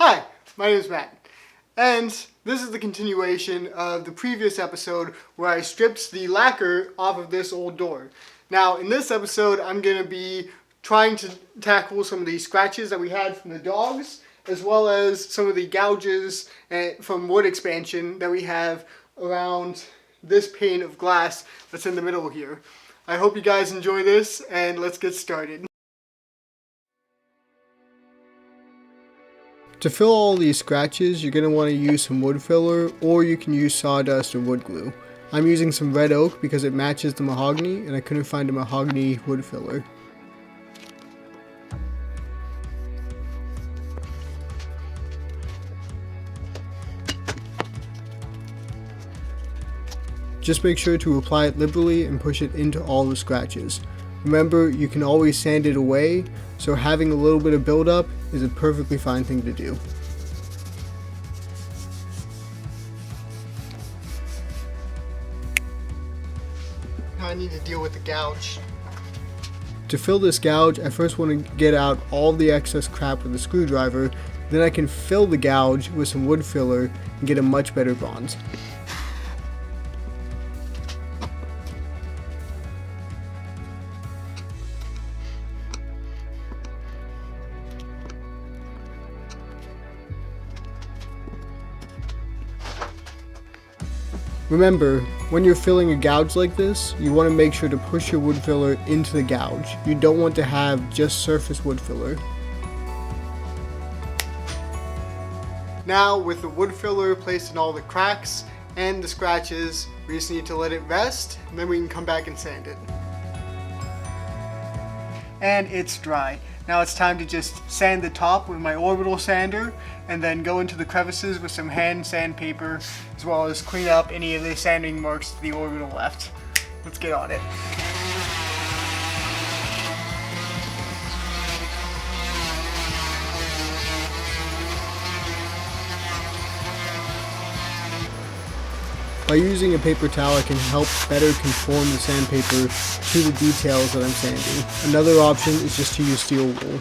Hi, my name is Matt, and this is the continuation of the previous episode where I stripped the lacquer off of this old door. Now, in this episode, I'm going to be trying to tackle some of the scratches that we had from the dogs, as well as some of the gouges from wood expansion that we have around this pane of glass that's in the middle here. I hope you guys enjoy this, and let's get started. To fill all these scratches, you're going to want to use some wood filler, or you can use sawdust or wood glue. I'm using some red oak because it matches the mahogany, and I couldn't find a mahogany wood filler. Just make sure to apply it liberally and push it into all the scratches. Remember, you can always sand it away, so having a little bit of buildup is a perfectly fine thing to do. Now I need to deal with the gouge. To fill this gouge, I first want to get out all the excess crap with a screwdriver, then I can fill the gouge with some wood filler and get a much better bronze. Remember, when you're filling a gouge like this, you want to make sure to push your wood filler into the gouge. You don't want to have just surface wood filler. Now, with the wood filler placed in all the cracks and the scratches, we just need to let it rest, and then we can come back and sand it. And it's dry. Now it's time to just sand the top with my orbital sander, and then go into the crevices with some hand sandpaper, as well as clean up any of the sanding marks to the orbital left. Let's get on it. By using a paper towel, I can help better conform the sandpaper to the details that I'm sanding. Another option is just to use steel wool.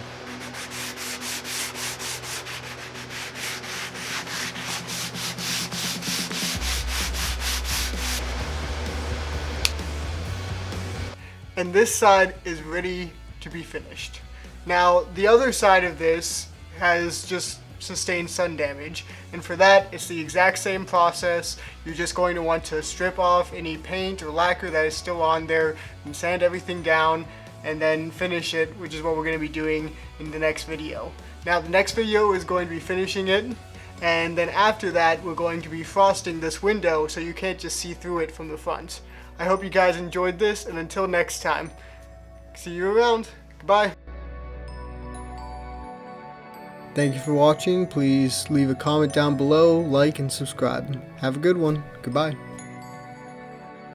And this side is ready to be finished. Now, the other side of this has just sustained sun damage, and for that it's the exact same process. You're just going to want to strip off any paint or lacquer that is still on there and sand everything down and then finish it, which is what we're going to be doing in the next video. Now the next video is going to be finishing it, and then after that we're going to be frosting this window so you can't just see through it from the front. I hope you guys enjoyed this, and until next time, see you around. Goodbye. Thank you for watching. Please leave a comment down below, like, and subscribe. Have a good one. Goodbye.